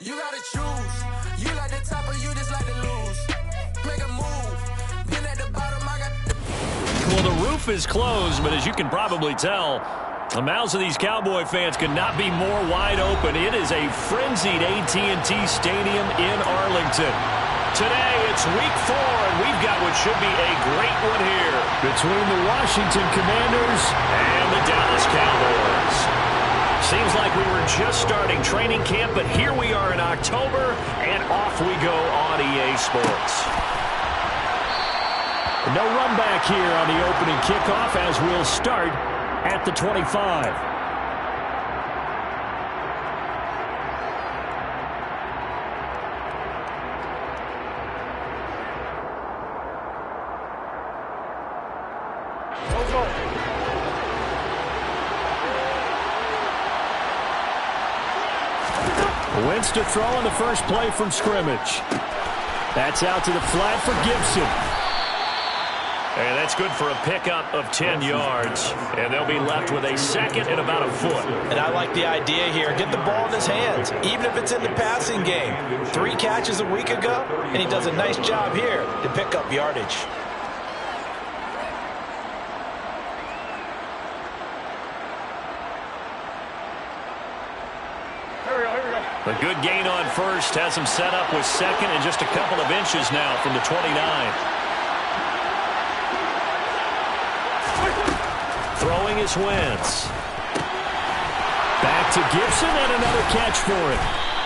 You gotta choose. You like the top or you just like to lose. Make a move. Been at the bottom, I got the... Well, the roof is closed, but as you can probably tell, the mouths of these Cowboy fans could not be more wide open. It is a frenzied AT&T Stadium in Arlington. Today, it's week 4, and we've got what should be a great one here between the Washington Commanders and the Dallas Cowboys. Seems like we were just starting training camp, but here we are in October, and off we go on EA Sports. No run back here on the opening kickoff as we'll start at the 25. Wentz to throw on the first play from scrimmage. That's out to the flat for Gibson. And that's good for a pickup of 10 yards. And they'll be left with a second and about a foot. And I like the idea here. Get the ball in his hands, even if it's in the passing game. 3 catches a week ago, and he does a nice job here to pick up yardage. A good gain on first has him set up with second and just a couple of inches now from the 29. Throwing is Wentz. Back to Gibson and another catch for him.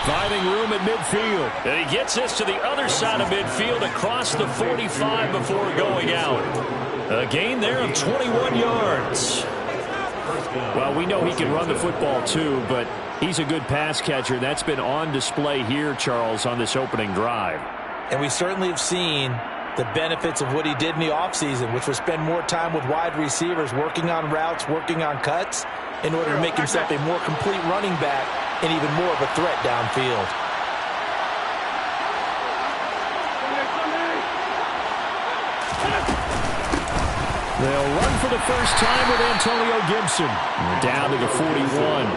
Finding room at midfield. And he gets this to the other side of midfield across the 45 before going out. A gain there of 21 yards. Well, we know he can run the football too, but he's a good pass catcher. That's been on display here, Charles, on this opening drive. And we certainly have seen the benefits of what he did in the offseason, which was spend more time with wide receivers, working on routes, working on cuts, in order to make himself a more complete running back and even more of a threat downfield. They'll run for the first time with Antonio Gibson. We're down to the 41.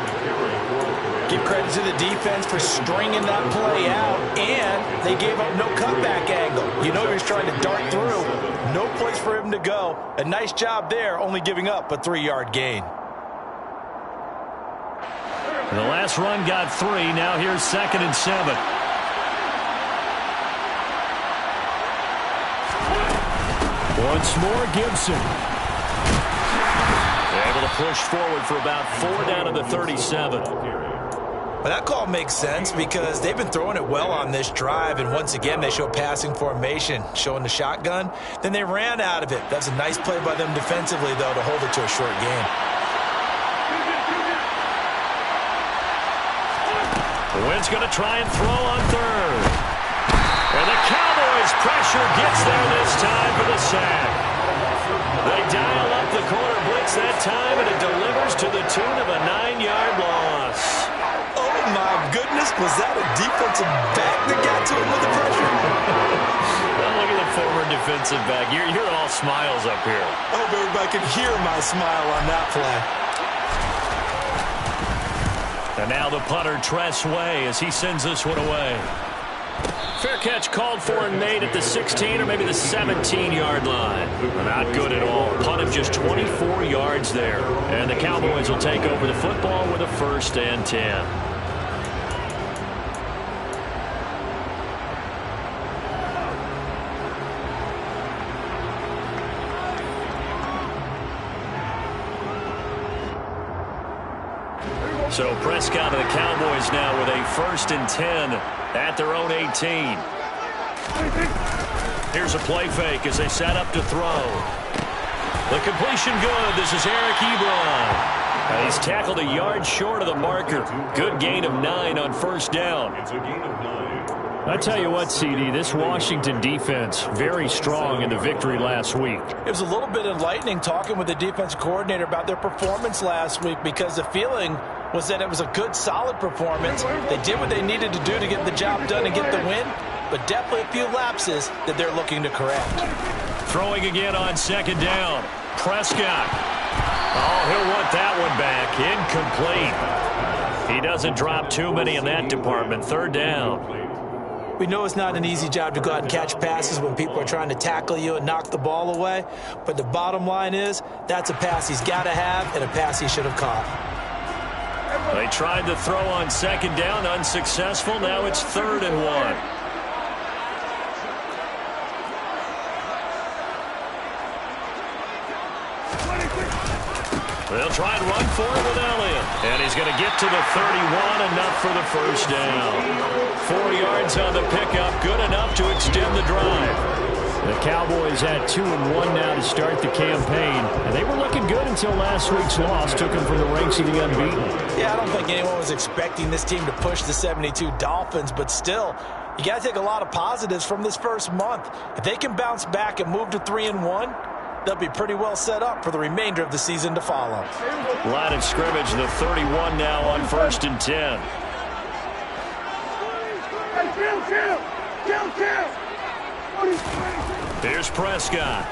Give credit to the defense for stringing that play out, and they gave up no cutback angle. You know he was trying to dart through. No place for him to go. A nice job there, only giving up a 3-yard gain. The last run got 3. Now here's 2nd and 7. Once more, Gibson. Able to push forward for about 4 down to the 37. Well, that call makes sense because they've been throwing it well on this drive, and once again they show passing formation, showing the shotgun. Then they ran out of it. That's a nice play by them defensively, though, to hold it to a short gain. Wentz going to try and throw on 3rd. And the Cowboys' pressure gets there this time for the sack. They dial up the corner blitz that time, and it delivers to the tune of a 9-yard loss. Oh, my goodness. Was that a defensive back that got to him with the pressure? Well, look at the former defensive back. You're all smiles up here. I hope everybody can hear my smile on that play. And now the punter, Tress Way, as he sends this one away. Fair catch called for and made at the 16 or maybe the 17-yard line. Not good at all. Punt of just 24 yards there. And the Cowboys will take over the football with a 1st and 10. So Prescott and the Cowboys now with a 1st and 10 at their own 18. Here's a play fake as they set up to throw. The completion good. This is Eric Ebron. He's tackled a yard short of the marker. Good gain of 9 on 1st down. It's a gain of 9. I tell you what, CD, this Washington defense very strong in the victory last week. It was a little bit enlightening talking with the defensive coordinator about their performance last week because the feeling was that it was a good, solid performance. They did what they needed to do to get the job done and get the win, but definitely a few lapses that they're looking to correct. Throwing again on 2nd down. Prescott. Oh, he'll want that one back. Incomplete. He doesn't drop too many in that department. Third down. We know it's not an easy job to go out and catch passes when people are trying to tackle you and knock the ball away. But the bottom line is, that's a pass he's got to have and a pass he should have caught. They tried to throw on second down, unsuccessful. Now it's 3rd and 1. They'll try and run for it with Elliott. And he's going to get to the 31, enough for the first down. 4 yards on the pickup, good enough to extend the drive. The Cowboys at 2-1 now to start the campaign. And they were looking good until last week's loss took them from the ranks of the unbeaten. Yeah, I don't think anyone was expecting this team to push the 72 Dolphins, but still, you got to take a lot of positives from this first month. If they can bounce back and move to 3-1, they'll be pretty well set up for the remainder of the season to follow. Line of scrimmage, the 31 now on 1st and 10. Here's Prescott.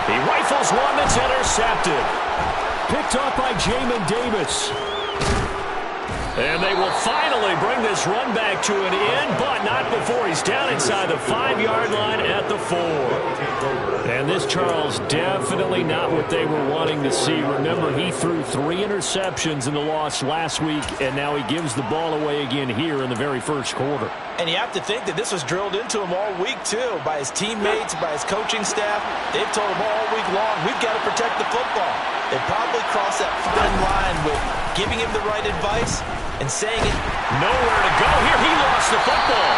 He rifles one that's intercepted. Picked off by Jamin Davis. And they will finally bring this run back to an end, but not before he's down inside the 5-yard line at the 4. And this, Charles, definitely not what they were wanting to see. Remember, he threw 3 interceptions in the loss last week, and now he gives the ball away again here in the very first quarter. And you have to think that this was drilled into him all week, too, by his teammates, by his coaching staff. They've told him all week long, we've got to protect the football. They probably crossed that fine line with giving him the right advice and saying it. Nowhere to go here. He lost the football.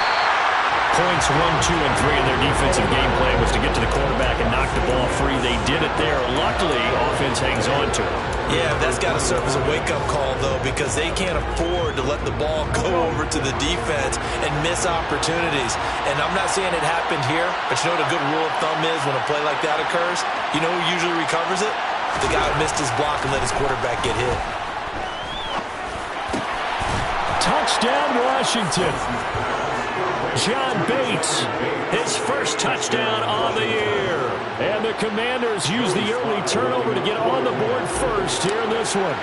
Points 1, 2, and 3 in their defensive game plan was to get to the quarterback and knock the ball free. They did it there. Luckily, offense hangs on to it. Yeah, that's got to serve as a wake-up call, though, because they can't afford to let the ball go over to the defense and miss opportunities. And I'm not saying it happened here, but you know what a good rule of thumb is when a play like that occurs? You know who usually recovers it? The guy who missed his block and let his quarterback get hit. Touchdown, Washington. John Bates, his first touchdown on the year. And the Commanders use the early turnover to get on the board first here in this one.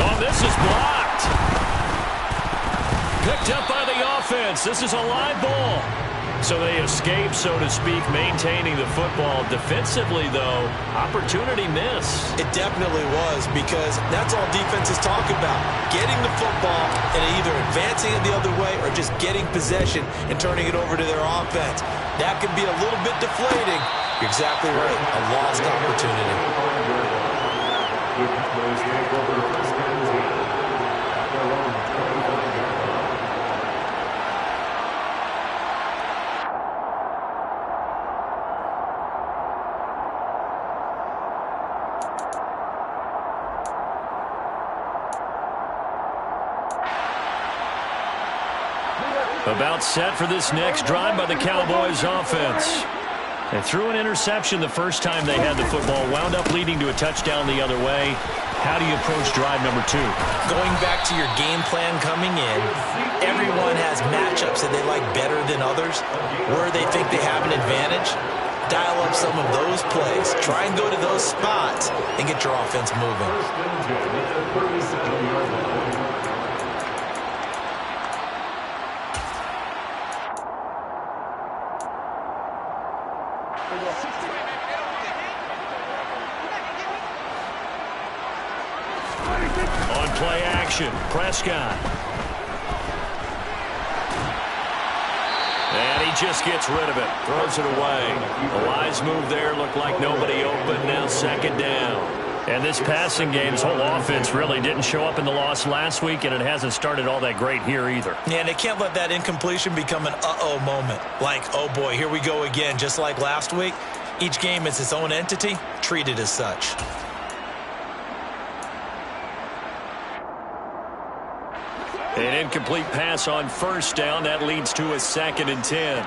Oh, this is blocked. Picked up by the offense. This is a live ball. So they escape, so to speak, maintaining the football. Defensively, though, opportunity miss. It definitely was, because that's all defenses talk about. Getting the football and either advancing it the other way or just getting possession and turning it over to their offense. That can be a little bit deflating. You're exactly right. A lost opportunity. About set for this next drive by the Cowboys offense. They threw an interception the first time they had the football, wound up leading to a touchdown the other way. How do you approach drive number 2? Going back to your game plan coming in, everyone has matchups that they like better than others, where they think they have an advantage. Dial up some of those plays. Try and go to those spots and get your offense moving. On play action, Prescott. And he just gets rid of it, throws it away. A wise move there, looked like nobody open, now second down. And this passing game's whole offense really didn't show up in the loss last week, and it hasn't started all that great here either. Yeah, and they can't let that incompletion become an uh-oh moment. Like, oh boy, here we go again, just like last week. Each game is its own entity, treated as such. An incomplete pass on first down. That leads to a 2nd and 10.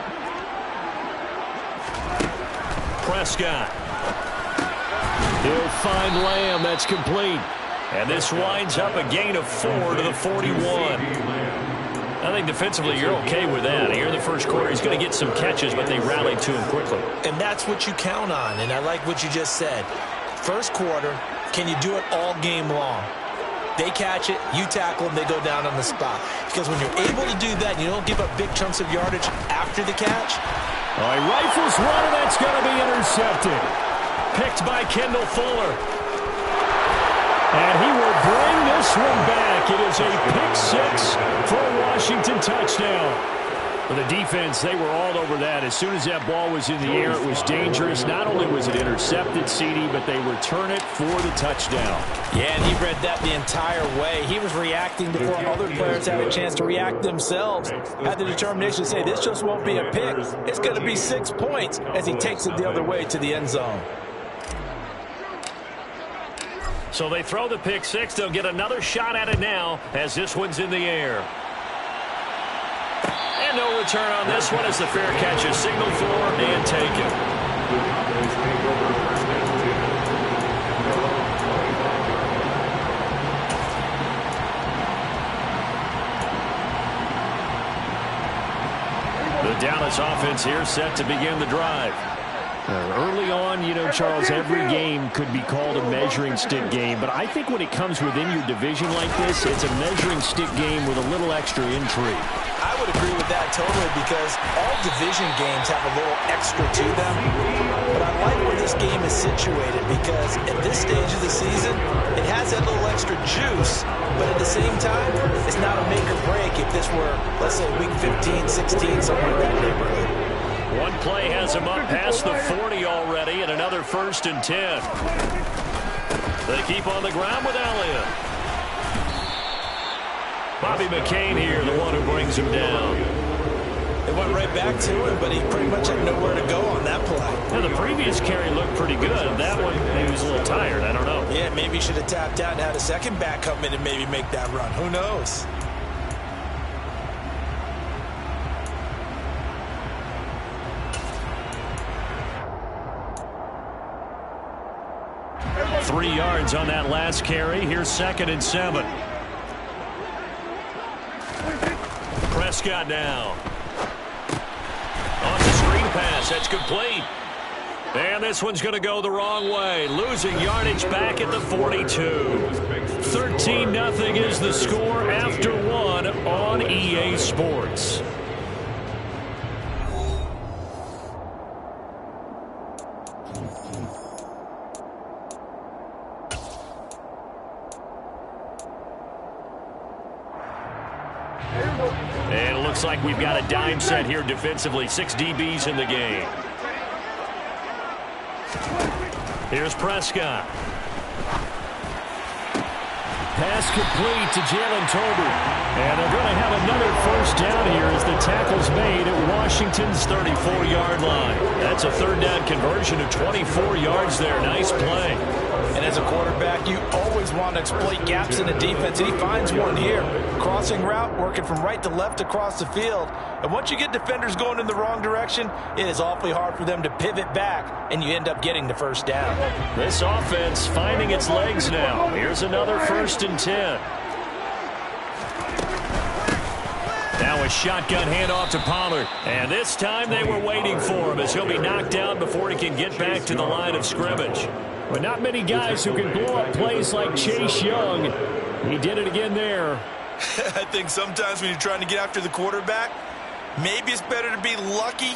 Prescott. He'll find Lamb. That's complete. And this winds up a gain of 4 to the 41. I think defensively you're okay with that. Here in the first quarter, he's going to get some catches, but they rallied to him quickly. And that's what you count on, and I like what you just said. First quarter, Can you do it all game long? They catch it, you tackle them, they go down on the spot. Because when you're able to do that, you don't give up big chunks of yardage after the catch. Oh, he rifles one, and that's going to be intercepted. Picked by Kendall Fuller. And he will bring this one back. It is a pick six for a Washington touchdown. For the defense, they were all over that. As soon as that ball was in the air, it was dangerous. Not only was it intercepted, CD, but they return it for the touchdown. Yeah, and he read that the entire way. He was reacting before other players had a chance to react themselves. Had the determination to say, this just won't be a pick. It's going to be 6 points as he takes it the other way to the end zone. So they throw the pick six. They'll get another shot at it now as this one's in the air. And no return on this one as the fair catch is signaled for and taken. The Dallas offense here set to begin the drive. Early on, you know, Charles, every game could be called a measuring stick game, but I think when it comes within your division like this, it's a measuring stick game with a little extra intrigue. I would agree with that totally because all division games have a little extra to them. But I like where this game is situated because at this stage of the season, it has that little extra juice, but at the same time, it's not a make or break if this were, let's say, week 15, 16, somewhere in that neighborhood. One play has him up past the 40 already, and another 1st and 10. They keep on the ground with Elliott. Bobby McCain here, the one who brings him down. It went right back to him, but he pretty much had nowhere to go on that play. Now, the previous carry looked pretty good. That one, he was a little tired. I don't know. Yeah, maybe he should have tapped out and had a second back come in and maybe make that run. Who knows? Three yards on that last carry. Here's 2nd and 7. Prescott now. On the screen pass. That's complete. And this one's going to go the wrong way. Losing yardage back at the 42. 13-0 is the score after one on EA Sports. And it looks like we've got a dime set here defensively. 6 DBs in the game. Here's Prescott. Pass complete to Jalen Tolbert. And they're going to have another 1st down here as the tackle's made at Washington's 34-yard line. That's a 3rd down conversion of 24 yards there. Nice play. And as a quarterback, you always want to exploit gaps in the defense, and he finds one here. Crossing route, working from right to left across the field. And once you get defenders going in the wrong direction, it is awfully hard for them to pivot back, and you end up getting the 1st down. This offense finding its legs now. Here's another 1st and 10. Now a shotgun handoff to Pollard. And this time they were waiting for him as he'll be knocked down before he can get back to the line of scrimmage. But not many guys who can blow up plays like Chase Young. He did it again there. I think sometimes when you're trying to get after the quarterback, maybe it's better to be lucky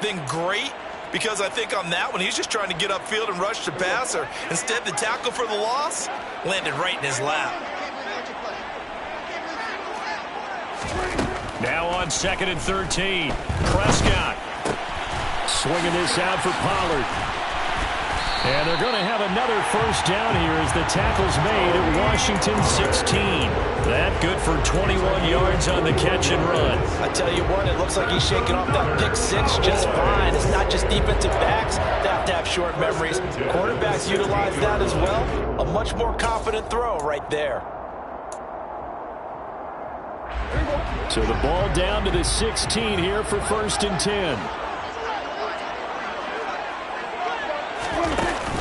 than great. Because I think on that one, he's just trying to get upfield and rush the passer. Instead, the tackle for the loss landed right in his lap. Now on 2nd and 13. Prescott. Swinging this out for Pollard. And they're going to have another 1st down here as the tackle's made at Washington 16. That good for 21 yards on the catch and run. I tell you what, it looks like he's shaking off that pick six just fine. It's not just defensive backs that have to have short memories. Quarterbacks utilize that as well. A much more confident throw right there. So the ball down to the 16 here for 1st and 10.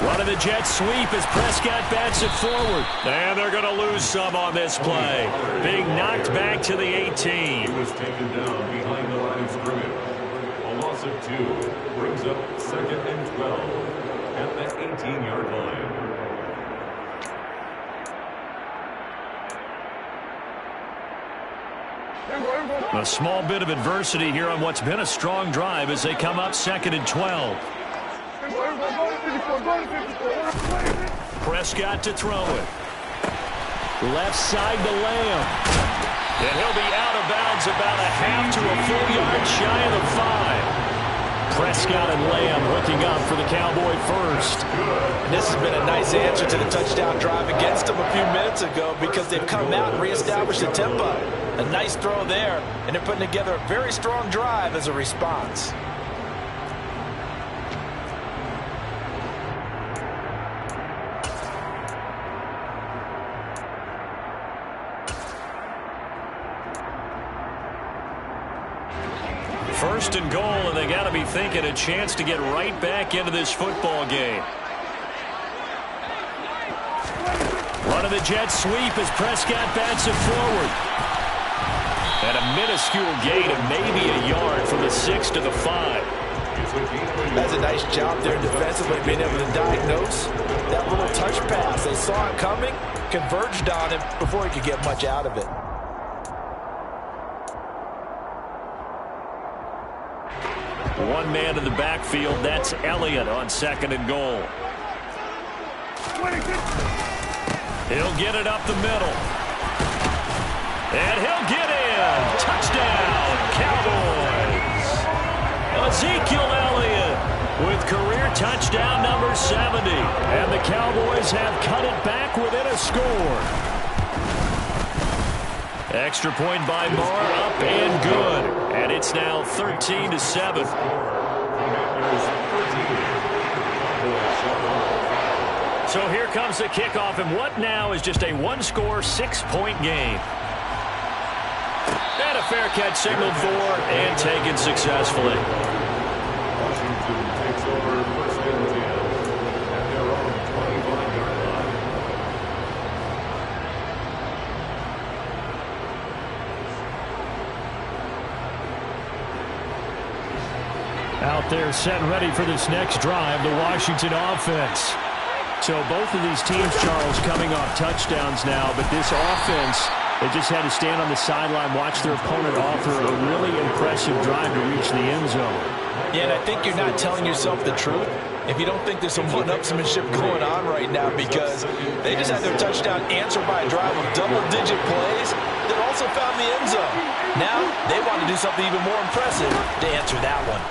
Running the jet sweep as Prescott bats it forward. And they're going to lose some on this play. Being knocked back to the 18. He was taken down behind the line of scrimmage. A loss of 2 brings up 2nd and 12 at the 18-yard line. A small bit of adversity here on what's been a strong drive as they come up 2nd and 12. Prescott to throw it. Left side to Lamb. And he'll be out of bounds about a half to a full yard shy of the 5. Prescott and Lamb hooking up for the Cowboy first. And this has been a nice answer to the touchdown drive against them a few minutes ago because they've come out and reestablished the tempo. A nice throw there, and they're putting together a very strong drive as a response. First and goal, and they got to be thinking a chance to get right back into this football game. Run of the jet sweep as Prescott bats it forward. And a minuscule gain of maybe a yard from the 6 to the 5. That's a nice job there defensively, being able to diagnose that little touch pass. They saw it coming, converged on him before he could get much out of it. One man in the backfield, that's Elliott on 2nd and goal. He'll get it up the middle. And he'll get in. Touchdown, Cowboys. Ezekiel Elliott with career touchdown number 70. And the Cowboys have cut it back within a score. Extra point by Marr, up and good. And it's now 13-7. So here comes the kickoff, and what now is just a one-score, 6-point game. And a fair catch signaled for and taken successfully. Washington takes over 1st and 10 at their own 25-yard line. Out there set and ready for this next drive, the Washington offense. So both of these teams, Charles, coming off touchdowns now, but this offense, they just had to stand on the sideline, watch their opponent offer a really impressive drive to reach the end zone. Yeah, and I think you're not telling yourself the truth if you don't think there's some one-upsmanship going on right now, because they just had their touchdown answered by a drive of double-digit plays that also found the end zone. Now they want to do something even more impressive to answer that one.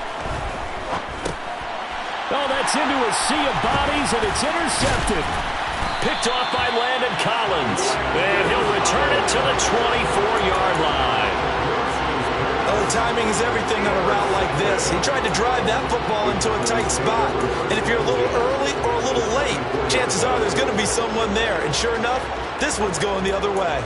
Oh, that's into a sea of bodies, and it's intercepted. Picked off by Landon Collins. And he'll return it to the 24-yard line. Oh, timing is everything on a route like this. He tried to drive that football into a tight spot. And if you're a little early or a little late, chances are there's going to be someone there. And sure enough, this one's going the other way.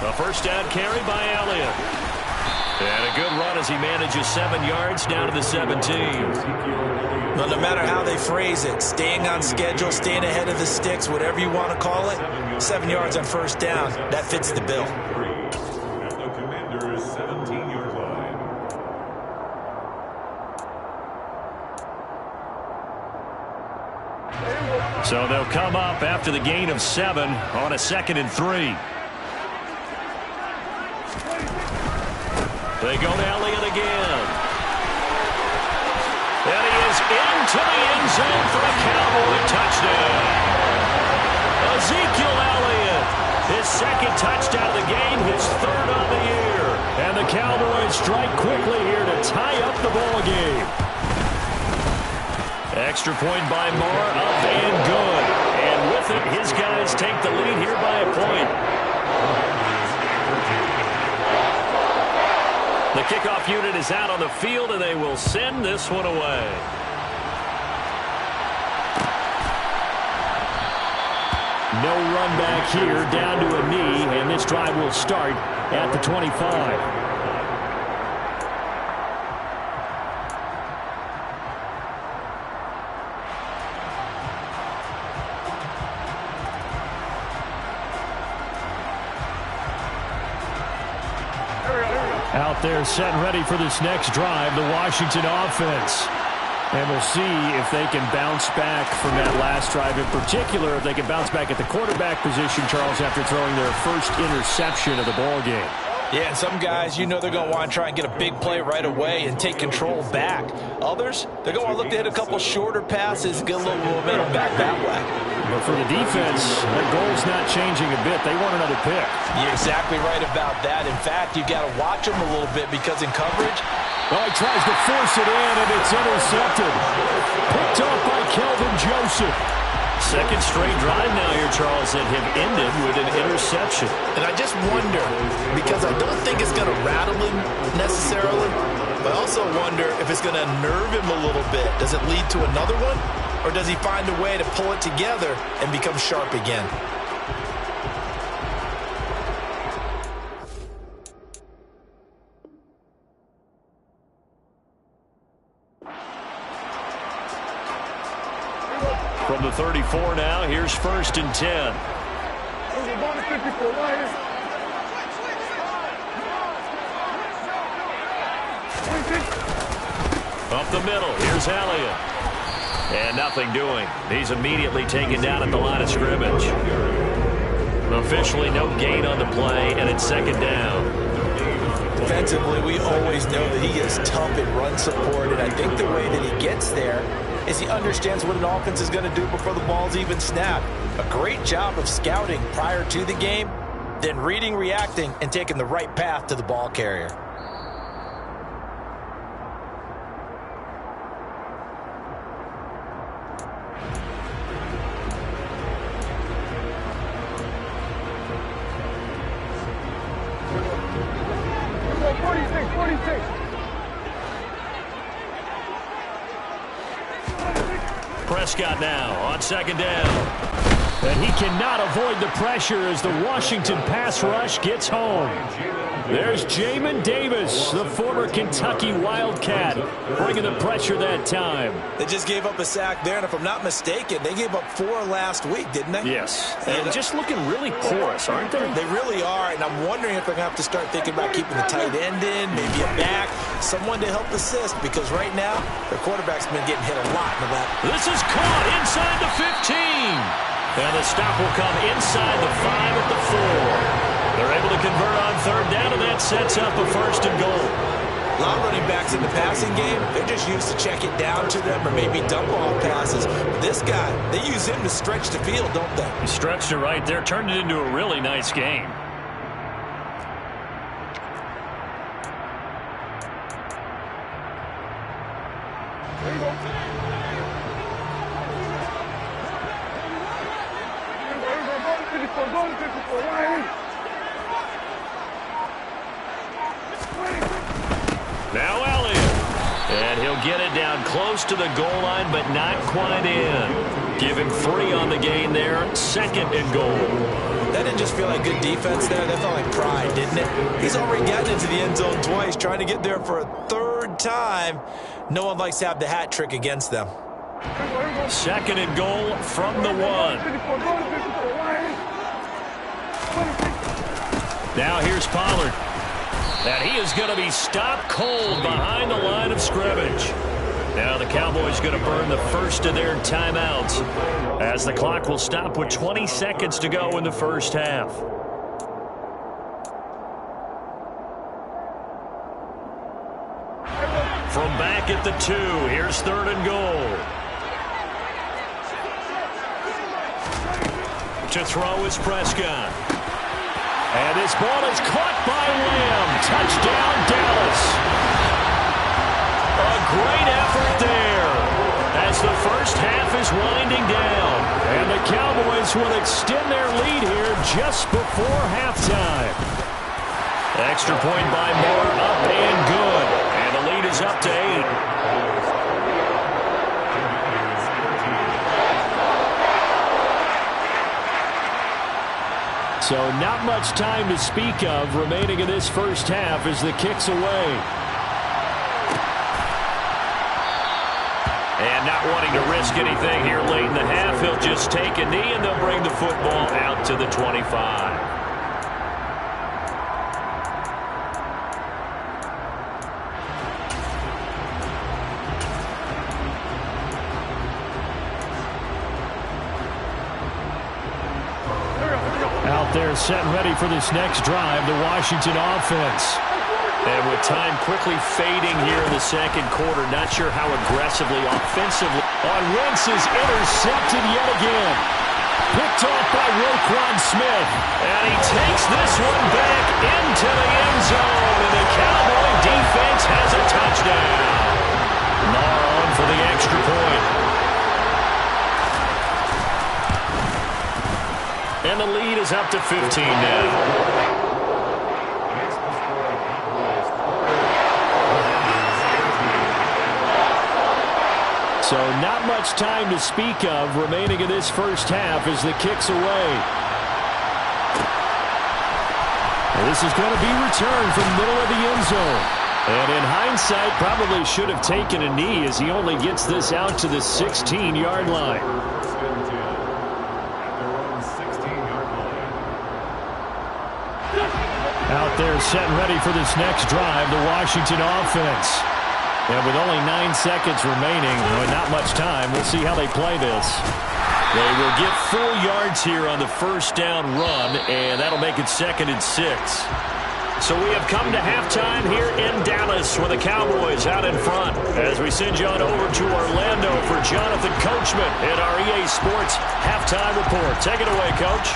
A first down carry by Elliott. And a good run as he manages 7 yards down to the 17. Well, no matter how they phrase it, staying on schedule, staying ahead of the sticks, whatever you want to call it, 7 yards on first down, that fits the bill. At the Commander's 17-yard line. So they'll come up after the gain of 7 on a 2nd and 3. They go to Elliott again. And he is into the end zone for a Cowboy touchdown. Ezekiel Elliott, his 2nd touchdown of the game, his 3rd on the year. And the Cowboys strike quickly here to tie up the ball game. Extra point by Marr, up and good. And with it, his guys take the lead here by a point. The kickoff unit is out on the field, and they will send this one away. No run back here, down to a knee, and this drive will start at the 25. Out there set and ready for this next drive, the Washington offense. And we'll see if they can bounce back from that last drive. In particular, if they can bounce back at the quarterback position, Charles, after throwing their first interception of the ball game. Yeah, and some guys, you know they're going to want to try and get a big play right away and take control back. Others, they're going to look to hit a couple shorter passes, get a little momentum back that way. But for the defense, the goal's not changing a bit. They want another pick. You're exactly right about that. In fact, you've got to watch them a little bit because in coverage, well, he tries to force it in, and it's intercepted. Picked off by Kelvin Joseph. Second straight drive now here, Charles, that have ended with an interception. And I just wonder, because I don't think it's going to rattle him necessarily, but I also wonder if it's going to nerve him a little bit. Does it lead to another one, or does he find a way to pull it together and become sharp again? From the 34 now, here's 1st and 10. Up the middle, here's Elliott. And nothing doing. He's immediately taken down at the line of scrimmage. Officially no gain on the play, and it's 2nd down. Defensively, we always know that he is tough in run support, and I think the way that he gets there is he understands what an offense is going to do before the ball's even snapped. A great job of scouting prior to the game, then reading, reacting, and taking the right path to the ball carrier. Prescott now on 2nd down. And he cannot avoid the pressure as the Washington pass rush gets home. There's Jamin Davis, the former Kentucky Wildcat, bringing the pressure that time. They just gave up a sack there, and if I'm not mistaken, they gave up 4 last week, didn't they? Yes, and just looking really porous, aren't they? They really are, and I'm wondering if they're going to have to start thinking about keeping the tight end in, maybe a back, someone to help assist, because right now, their quarterback's been getting hit a lot in the lap. This is caught inside the 15. And the stop will come inside the 5 at the 4. They're able to convert on 3rd down, and that sets up a 1st and goal. A lot of running backs in the passing game, they're just used to check it down to them or maybe dump off passes. But this guy, they use him to stretch the field, don't they? He stretched it right there, turned it into a really nice game. Now Elliott. And he'll get it down close to the goal line, but not quite in. Give him 3 on the gain there. 2nd and goal. That didn't just feel like good defense there. That felt like pride, didn't it? He's already gotten into the end zone twice, trying to get there for a 3rd time. No one likes to have the hat trick against them. 2nd and goal from the 1. Now here's Pollard. And he is going to be stopped cold behind the line of scrimmage. Now the Cowboys going to burn the first of their timeouts as the clock will stop with 20 seconds to go in the first half. From back at the 2, here's 3rd and goal. To throw is Prescott. And this ball is caught by Lamb. Touchdown, Dallas. A great effort there as the first half is winding down. And the Cowboys will extend their lead here just before halftime. Extra point by Moore, up and good. And the lead is up to 8. So not much time to speak of remaining in this first half as the kick's away. And not wanting to risk anything here late in the half, he'll just take a knee and they'll bring the football out to the 25. there setting ready for this next drive, the Washington offense. And with time quickly fading here in the second quarter, not sure how aggressively, offensively. On Wentz is intercepted yet again. Picked off by Roquan Smith. And he takes this one back into the end zone. And the Cowboy defense has a touchdown. Lar on for the extra point. And the lead is up to 15 now. So not much time to speak of remaining in this first half as the kick's away. And this is going to be returned from the middle of the end zone. And in hindsight, probably should have taken a knee as he only gets this out to the 16-yard line. Out there set and ready for this next drive, the Washington offense. And with only 9 seconds remaining, not much time, we'll see how they play this. They will get 4 yards here on the first down run, and that'll make it 2nd and 6. So we have come to halftime here in Dallas with the Cowboys out in front as we send you on over to Orlando for Jonathan Coachman at our EA Sports Halftime Report. Take it away, Coach.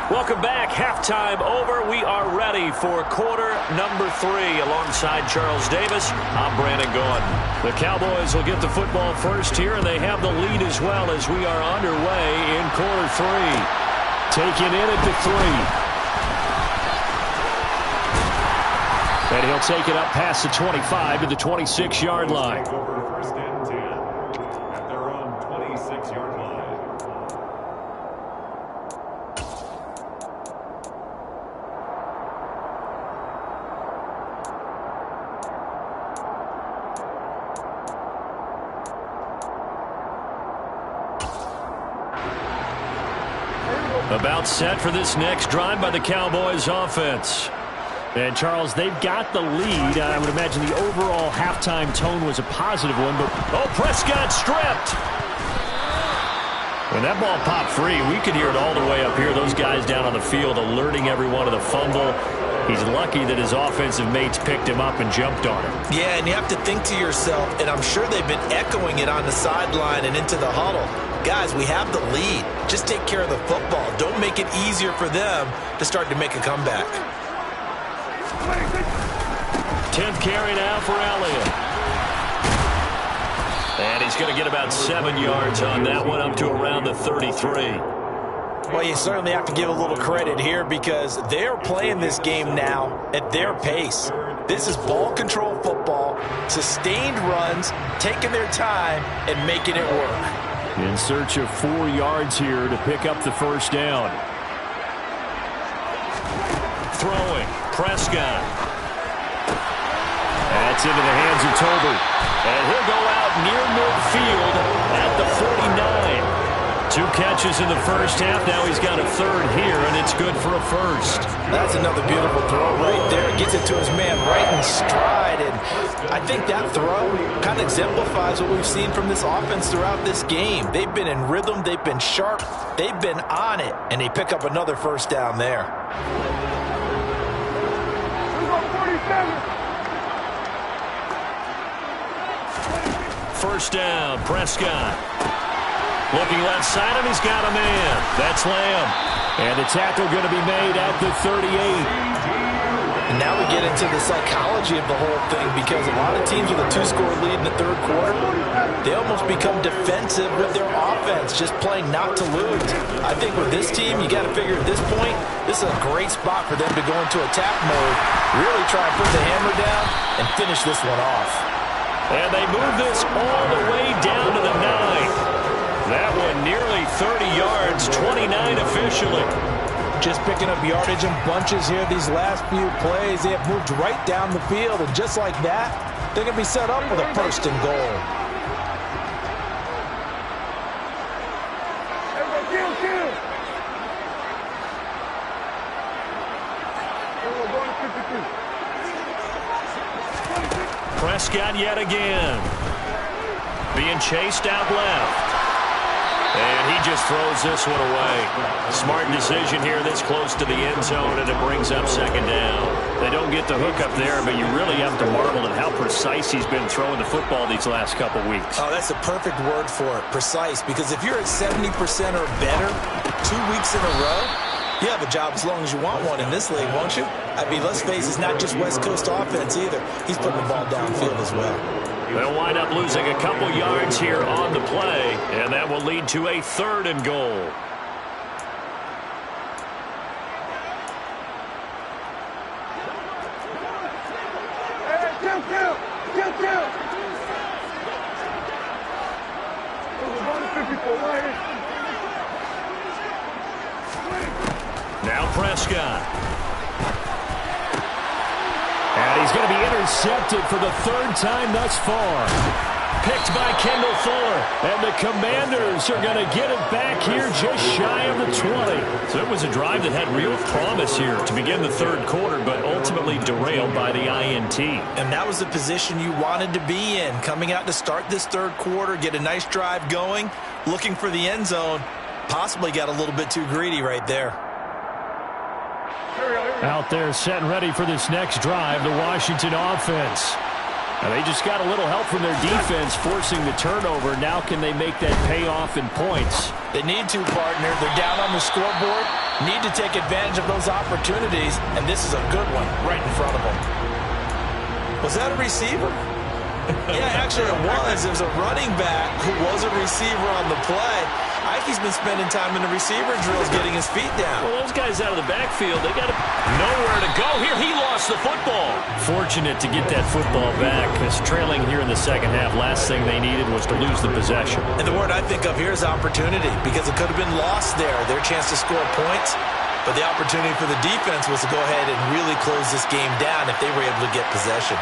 Welcome back. Halftime over. We are ready for quarter number 3 alongside Charles Davis. I'm Brandon Gaudin. The Cowboys will get the football first here, and they have the lead as well as we are underway in quarter 3. Taken in at the 3. And he'll take it up past the 25 to the 26-yard line. First and 10 at their own 26-yard line. About set for this next drive by the Cowboys offense. And, Charles, they've got the lead. I would imagine the overall halftime tone was a positive one. But Prescott stripped. When that ball popped free, we could hear it all the way up here. Those guys down on the field alerting everyone of the fumble. He's lucky that his offensive mates picked him up and jumped on him. Yeah, and you have to think to yourself, and I'm sure they've been echoing it on the sideline and into the huddle. Guys, we have the lead. Just take care of the football. Don't make it easier for them to start to make a comeback. 10th carry now for Elliott. And he's going to get about 7 yards on that one, up to around the 33. Well, you certainly have to give a little credit here because they're playing this game now at their pace. This is ball control football, sustained runs, taking their time and making it work. in search of 4 yards here to pick up the first down. Throwing, Prescott. That's into the hands of Tolbert. And he'll go out near midfield at the 49. 2 catches in the first half. Now he's got a third here, and it's good for a first. That's another beautiful throw right there. Gets it to his man right in stride. And I think that throw kind of exemplifies what we've seen from this offense throughout this game. They've been in rhythm. They've been sharp. They've been on it. And they pick up another first down there. First down, Prescott. Looking left side, and he's got a man. That's Lamb. And the tackle going to be made at the 38. And now we get into the psychology of the whole thing, because a lot of teams with a 2-score lead in the third quarter, they almost become defensive with their offense, just playing not to lose. I think with this team, you got to figure at this point, this is a great spot for them to go into attack mode, really try and put the hammer down and finish this one off. And they move this all the way down to the 9. That one nearly 30 yards, 29 officially. Just picking up yardage in bunches here these last few plays. They have moved right down the field, and just like that, they're going to be set up with a first and goal. Prescott yet again. Being chased out left. And he just throws this one away. Smart decision here this close to the end zone, and it brings up second down. They don't get the hook up there, but you really have to marvel at how precise he's been throwing the football these last couple weeks. Oh, that's a perfect word for it, precise, because if you're at 70% or better 2 weeks in a row, you have a job as long as you want one in this league, won't you? I mean, let's face it, it's not just West Coast offense either. He's putting the ball downfield as well. They'll wind up losing a couple yards here on the play, and that will lead to a 3rd and goal. Now Prescott. And he's going to be intercepted for the 3rd time thus far. Picked by Kendall Fuller. And the Commanders are going to get it back here just shy of the 20. So it was a drive that had real promise here to begin the 3rd quarter, but ultimately derailed by the INT. And that was the position you wanted to be in. Coming out to start this 3rd quarter, get a nice drive going, looking for the end zone. Possibly got a little bit too greedy right there. Out there set and ready for this next drive, the Washington offense. And they just got a little help from their defense forcing the turnover. Now can they make that pay off in points? They need to, partner. They're down on the scoreboard. Need to take advantage of those opportunities. And this is a good one right in front of them. Was that a receiver? Yeah, actually it was. It was a running back who was a receiver on the play. Ike's been spending time in the receiver drills getting his feet down. Well, those guys out of the backfield, they got nowhere to go. Here, he lost the football. Fortunate to get that football back, because trailing here in the second half, last thing they needed was to lose the possession. And the word I think of here is opportunity, because it could have been lost there, their chance to score points. But the opportunity for the defense was to go ahead and really close this game down if they were able to get possession.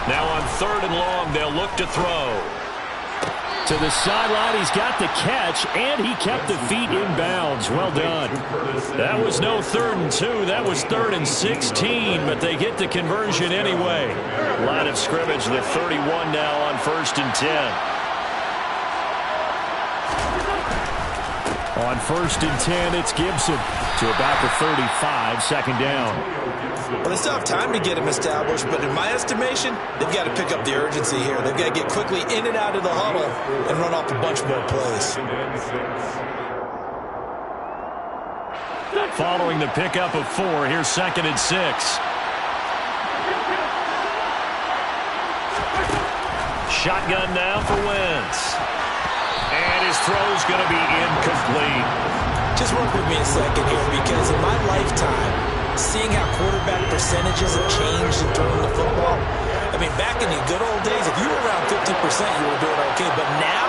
Now on 3rd and long, they'll look to throw. To the sideline, he's got the catch, and he kept the feet in bounds. Well done. That was no 3rd and 2. That was 3rd and 16, but they get the conversion anyway. Line of scrimmage, the 31 now on 1st and 10. On 1st and 10, it's Gibson to about the 35, 2nd down. Well, they still have time to get him established, but in my estimation, they've got to pick up the urgency here. They've got to get quickly in and out of the huddle and run off a bunch more plays. Following the pickup of 4, here's 2nd and 6. Shotgun now for Wentz. And his throw's going to be incomplete. Just work with me a second here, because in my lifetime, seeing how quarterback percentages have changed in throwing the football, I mean, back in the good old days, if you were around 50%, you were doing okay. But now,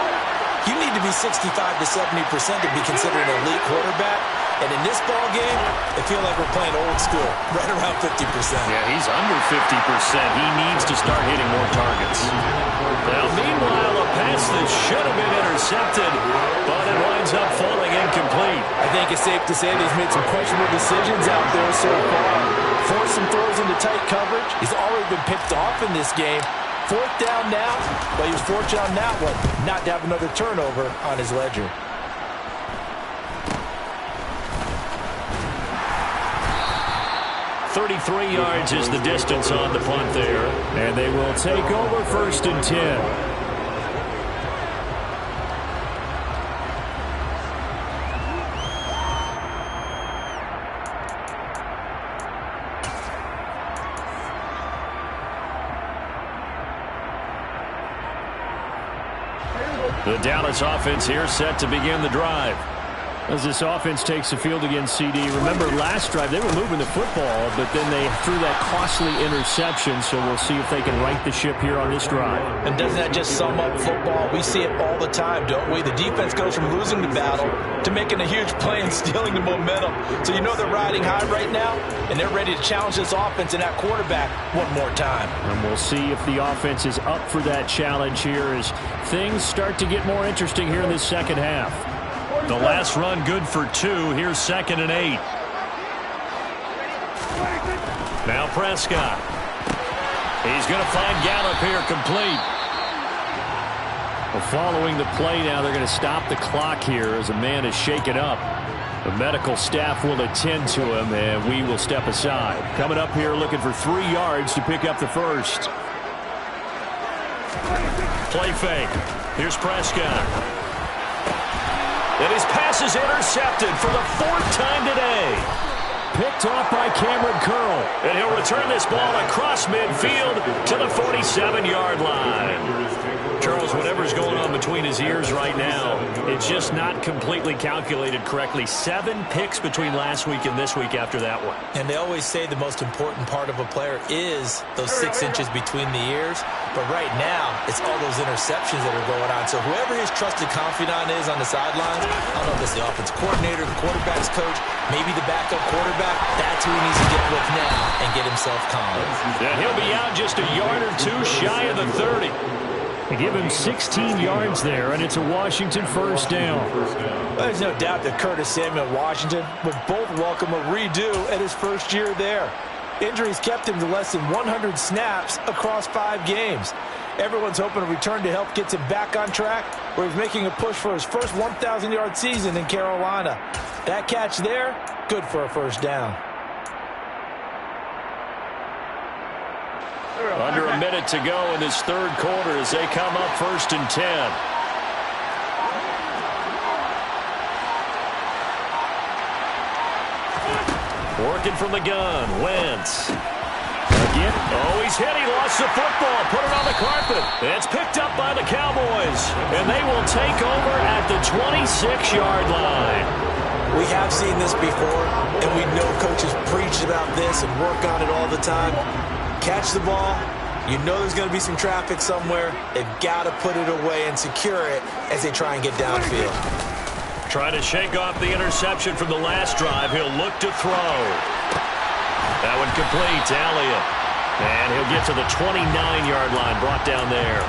you need to be 65 to 70% to be considered an elite quarterback. And in this ball game, I feel like we're playing old school, right around 50%. Yeah, he's under 50%. He needs to start hitting more targets. Now, meanwhile, a pass that should have been intercepted, but it winds up falling incomplete. I think it's safe to say that he's made some questionable decisions out there so far. Forced some throws into tight coverage. He's already been picked off in this game. 4th down now, but he was fortunate on that one not to have another turnover on his ledger. .33 yards is the distance on the punt there. And they will take over 1st and 10. The Dallas offense here set to begin the drive. As this offense takes the field against CD, remember last drive they were moving the football, but then they threw that costly interception, so we'll see if they can right the ship here on this drive. And doesn't that just sum up football? We see it all the time, don't we? The defense goes from losing the battle to making a huge play and stealing the momentum. So you know they're riding high right now, and they're ready to challenge this offense and that quarterback one more time. And we'll see if the offense is up for that challenge here as things start to get more interesting here in this second half. The last run good for 2. Here's 2nd and 8. Now Prescott. He's going to find Gallup here complete. Well, following the play now, they're going to stop the clock here as a man is shaken up. The medical staff will attend to him, and we will step aside. Coming up here looking for 3 yards to pick up the first. Play fake. Here's Prescott. And his pass is intercepted for the 4th time today. Picked off by Cameron Curl. And he'll return this ball across midfield to the 47-yard line. Charles, whatever's going on between his ears right now, it's just not completely calculated correctly. 7 picks between last week and this week after that one. And they always say the most important part of a player is those 6 inches between the ears. But right now, it's all those interceptions that are going on. So whoever his trusted confidant is on the sidelines, I don't know if it's the offensive coordinator, the quarterback's coach, maybe the backup quarterback, that's who he needs to get with now and get himself calm. And he'll be out just a yard or 2 shy of the 30. They give him 16 yards there, and it's a Washington first down. Well, there's no doubt that Curtis Samuel and Washington would both welcome a redo at his first year there. Injuries kept him to less than 100 snaps across 5 games. Everyone's hoping a return to health gets him back on track, where he's making a push for his first 1,000-yard season in Carolina. That catch there, good for a first down. Under a minute to go in this 3rd quarter as they come up 1st and 10. Working from the gun, Wentz. Again. Oh, he's hit. He lost the football. Put it on the carpet. It's picked up by the Cowboys. And they will take over at the 26-yard line. We have seen this before, and we know coaches preach about this and work on it all the time. Catch the ball. You know there's going to be some traffic somewhere. They've got to put it away and secure it as they try and get downfield. Trying to shake off the interception from the last drive. He'll look to throw. That one complete to Elliott. And he'll get to the 29-yard line, brought down there.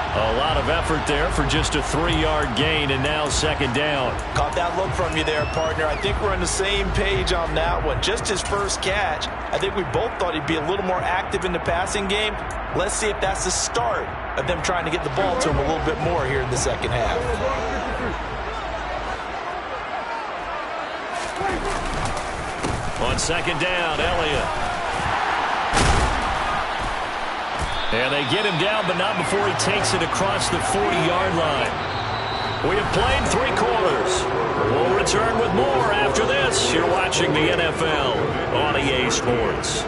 A lot of effort there for just a 3-yard gain, and now 2nd down. Caught that look from you there, partner. I think we're on the same page on that one. Just his first catch. I think we both thought he'd be a little more active in the passing game. Let's see if that's the start of them trying to get the ball to him a little bit more here in the second half. On 2nd down, Elliott. And they get him down, but not before he takes it across the 40-yard line. We have played 3 quarters. We'll return with more after this. You're watching the NFL on EA Sports.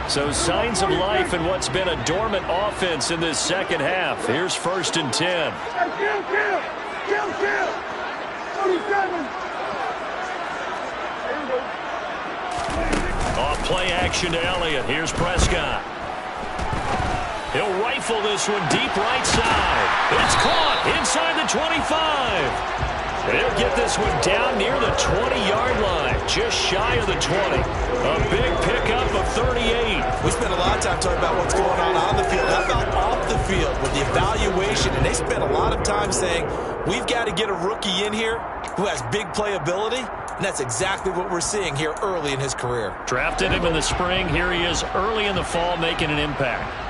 So signs of life in what's been a dormant offense in this second half. Here's 1st and 10. Off play action to Elliott. Here's Prescott. He'll rifle this one deep right side. It's caught inside the 25. They'll get this one down near the 20-yard line, just shy of the 20. A big pickup of 38. We spent a lot of time talking about what's going on the field. How about off the field with the evaluation? And they spent a lot of time saying, we've got to get a rookie in here who has big playability. And that's exactly what we're seeing here early in his career. Drafted him in the spring. Here he is early in the fall making an impact.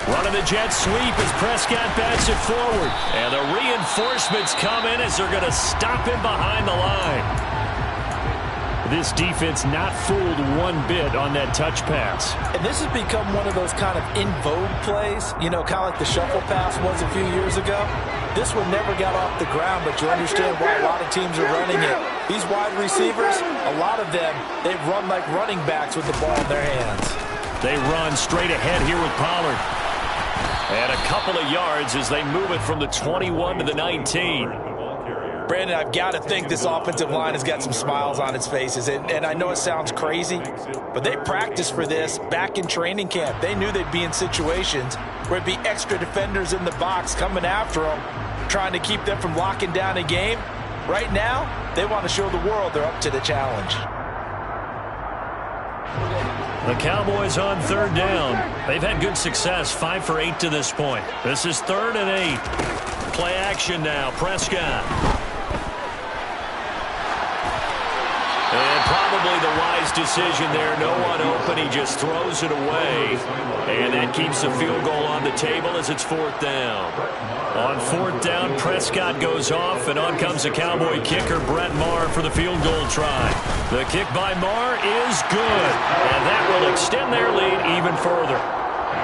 Running the jet sweep as Prescott bats it forward. And the reinforcements come in as they're going to stop him behind the line. This defense not fooled one bit on that touch pass. And this has become one of those kind of in vogue plays, you know, kind of like the shuffle pass was a few years ago. This one never got off the ground, but you understand why a lot of teams are running it. These wide receivers, a lot of them, they run like running backs with the ball in their hands. They run straight ahead here with Pollard. And a couple of yards as they move it from the 21 to the 19. Brandon, I've got to think this offensive line has got some smiles on its faces. And I know it sounds crazy, but they practiced for this back in training camp. They knew they'd be in situations where it'd be extra defenders in the box coming after them, trying to keep them from locking down a game. Right now, they want to show the world they're up to the challenge. The Cowboys on third down. They've had good success, 5 for 8 to this point. This is 3rd and 8. Play action now, Prescott. And probably the wise decision there. No one open. He just throws it away. And that keeps the field goal on the table as it's 4th down. On 4th down, Prescott goes off, and on comes the Cowboy kicker, Brett Maher, for the field goal try. The kick by Maher is good, and that will extend their lead even further.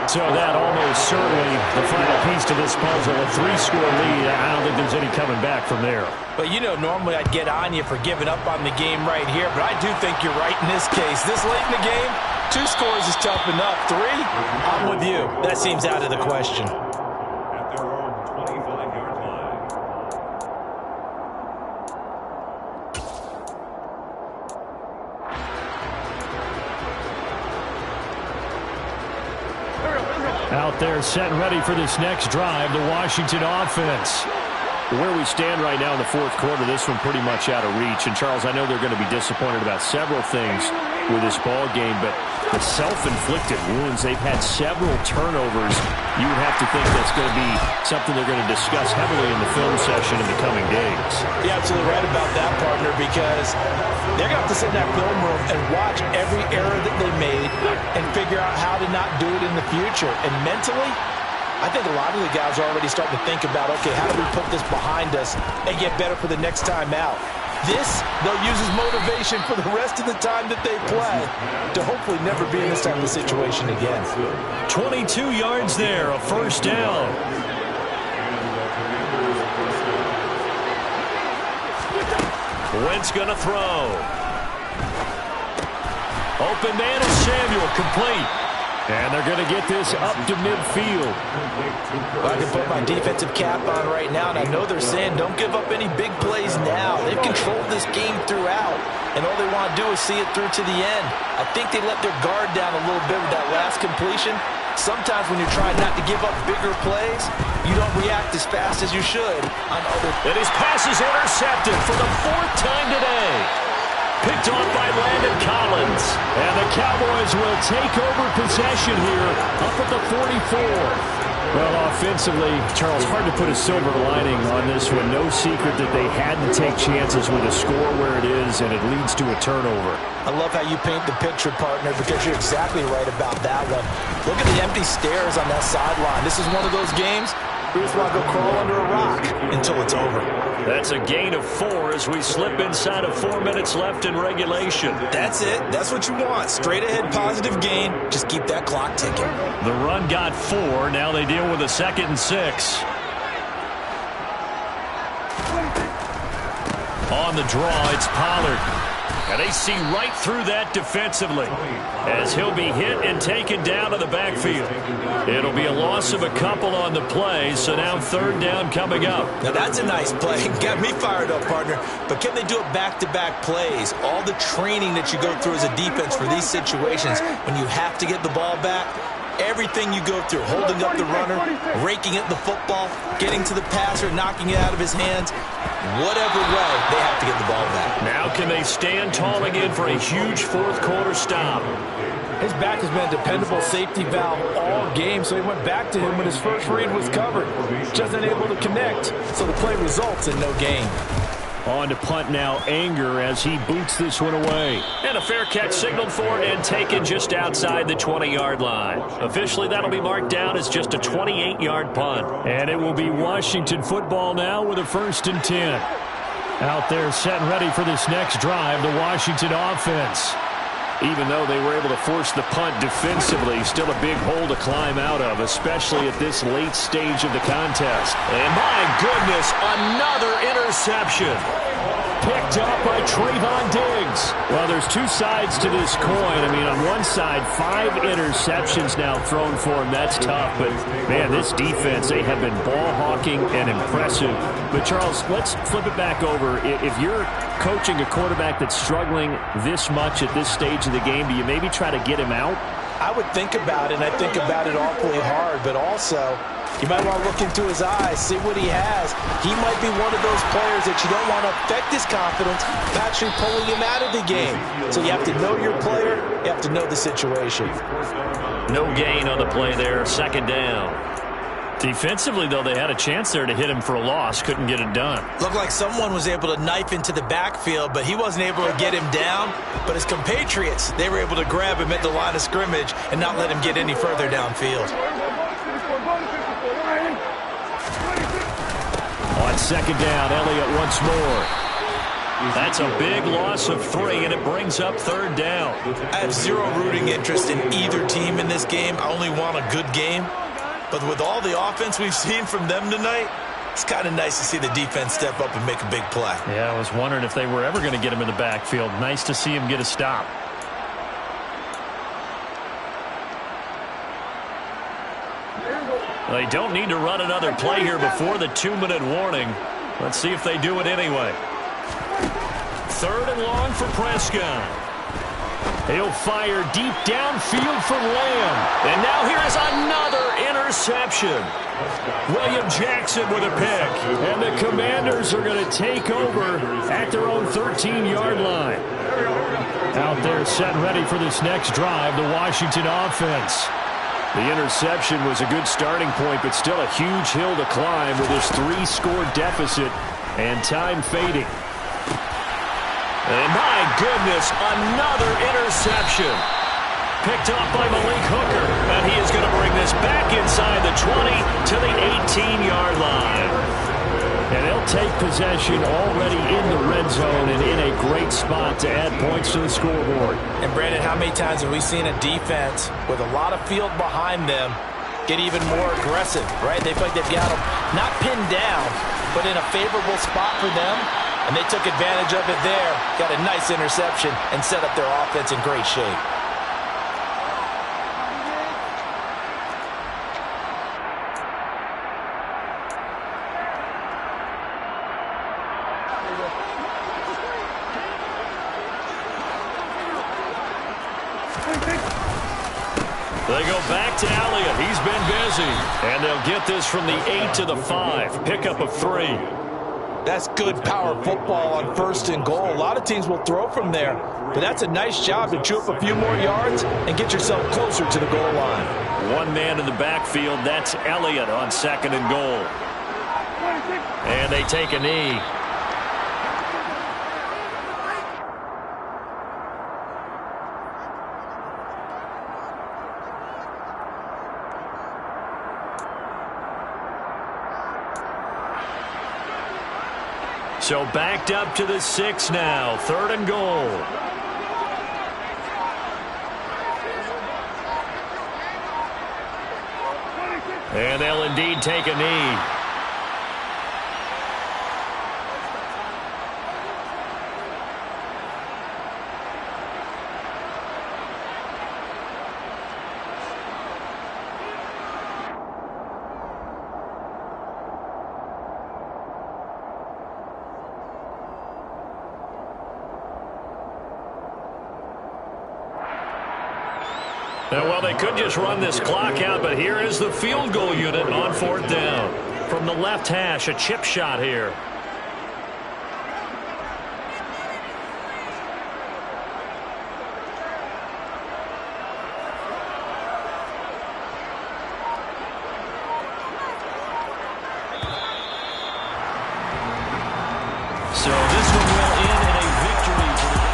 So that almost certainly the final piece to this puzzle, a 3-score lead. I don't think there's any coming back from there. But, you know, normally I'd get on you for giving up on the game right here, but I do think you're right in this case. This late in the game, 2 scores is tough enough. 3, I'm with you. That seems out of the question. Out there set and ready for this next drive, the Washington offense. Where we stand right now in the 4th quarter, this one pretty much out of reach. And, Charles, I know they're going to be disappointed about several things with this ball game, but the self-inflicted wounds, they've had several turnovers. You would have to think that's going to be something they're going to discuss heavily in the film session in the coming days. You're absolutely right about that, partner, because they're going to have to sit in that film room and watch every error that they made and figure out how to not do it in the future. And mentally, I think a lot of the guys are already starting to think about, okay, how do we put this behind us and get better for the next time out? This, they'll use as motivation for the rest of the time that they play to hopefully never be in this type of situation again. 22 yards there, a 1st down. Wentz going to throw. Open man is Samuel, complete. And they're going to get this up to midfield. Well, I can put my defensive cap on right now, and I know they're saying don't give up any big plays now. They've controlled this game throughout, and all they want to do is see it through to the end. I think they let their guard down a little bit with that last completion. Sometimes when you're trying not to give up bigger plays, you don't react as fast as you should on other. And his pass is intercepted for the 4th time today. Picked off by Landon Collins. And the Cowboys will take over possession here up at the 44. Well, offensively, Charles, hard to put a silver lining on this one. No secret that they had to take chances with a score where it is, and it leads to a turnover. I love how you paint the picture, partner, because you're exactly right about that one. Look at the empty stares on that sideline. This is one of those games where you just want to go crawl under a rock until it's over. That's a gain of 4 as we slip inside of 4 minutes left in regulation. That's it. That's what you want. Straight ahead positive gain. Just keep that clock ticking. The run got 4. Now they deal with a 2nd and 6. On the draw, it's Pollard. And they see right through that defensively as he'll be hit and taken down to the backfield. It'll be a loss of a couple on the play, so now 3rd down coming up. Now that's a nice play. Got me fired up, partner. But can they do it back-to-back plays? All the training that you go through as a defense for these situations, when you have to get the ball back, everything you go through, holding up the runner, raking at the football, getting to the passer, knocking it out of his hands, whatever way, they have to get the ball back. Now can they stand tall again for a huge 4th quarter stop? His back has been a dependable safety valve all game, so he went back to him when his first read was covered. Just unable to connect, so the play results in no gain. On to punt now, Anger as he boots this one away. And a fair catch signaled for and taken just outside the 20-yard line. Officially, that'll be marked down as just a 28-yard punt. And it will be Washington football now with a 1st and 10. Out there set and ready for this next drive, the Washington offense. Even though they were able to force the punt defensively, still a big hole to climb out of, especially at this late stage of the contest. And my goodness, another interception. Picked up by Trayvon Diggs. Well, there's 2 sides to this coin. I mean, on one side, 5 interceptions now thrown for him. That's tough. But, man, this defense, they have been ball hawking and impressive. But, Charles, let's flip it back over. If you're coaching a quarterback that's struggling this much at this stage of the game, do you maybe try to get him out? I would think about it, and I think about it awfully hard, but also you might want to look into his eyes, see what he has. He might be one of those players that you don't want to affect his confidence, actually pulling him out of the game. So you have to know your player, you have to know the situation. No gain on the play there, second down. Defensively, though, they had a chance there to hit him for a loss. Couldn't get it done. Looked like someone was able to knife into the backfield, but he wasn't able to get him down. But his compatriots, they were able to grab him at the line of scrimmage and not let him get any further downfield. On second down, Elliott once more. That's a big loss of 3, and it brings up third down. I have zero rooting interest in either team in this game. I only want a good game. But with all the offense we've seen from them tonight, it's kind of nice to see the defense step up and make a big play. Yeah, I was wondering if they were ever going to get him in the backfield. Nice to see him get a stop. They don't need to run another play here before the 2-minute warning. Let's see if they do it anyway. Third and long for Prescott. He'll fire deep downfield for Lamb. And now here is another interception. William Jackson with a pick. And the Commanders are going to take over at their own 13-yard line. Out there set ready for this next drive, the Washington offense. The interception was a good starting point, but still a huge hill to climb with this 3-score deficit and time fading. And my goodness, another interception. Picked up by Malik Hooker. And he is going to bring this back inside the 20 to the 18-yard line. And they'll take possession already in the red zone and in a great spot to add points to the scoreboard. And Brandon, how many times have we seen a defense with a lot of field behind them get even more aggressive, right? They feel like they've got them not pinned down, but in a favorable spot for them. And they took advantage of it there, got a nice interception, and set up their offense in great shape. They go back to Elliott. He's been busy. And they'll get this from the 8 to the 5. Pickup of 3. That's good power football on 1st and goal. A lot of teams will throw from there, but that's a nice job to chew up a few more yards and get yourself closer to the goal line. One man in the backfield, that's Elliott on 2nd and goal. And they take a knee. So backed up to the 6 now. 3rd and goal. And they'll indeed take a knee. Well, they could just run this clock out, but here is the field goal unit on 4th down. From the left hash, a chip shot here. So this one will end in a victory for the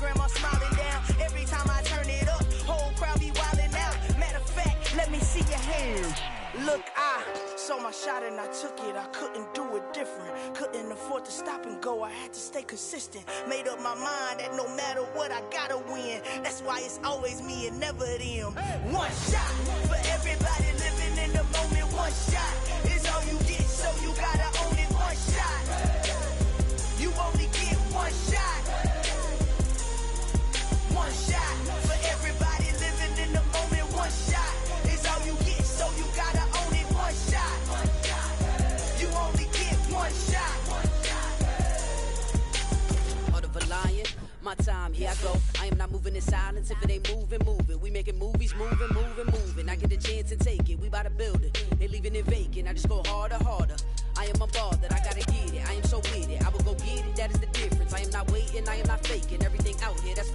grandma smiling down every time I turn it up. Whole crowd be wildin' out. Matter of fact, shot and I took it, I couldn't do it different. Couldn't afford to stop and go, I had to stay consistent. Made up my mind that no matter what, I gotta win. That's why it's always me and never them. One shot for everybody living in the moment. One shot is all you get, so you gotta own it. One shot, you only get one shot. One shot for everybody living in the moment. One shot is all you get, so you gotta own it. One shot, you only get one shot. Heart of a lion, my time, here I go. I am not moving in silence. If it ain't moving, moving. We making movies, moving, moving, moving. I get a chance and take it. We bout to build it. They leaving it vacant. I just go harder, harder. I am a ball that I gotta get it. I am so with it. I will go get it. That is the difference. I am not waiting. I am not faking. Everything out here, that's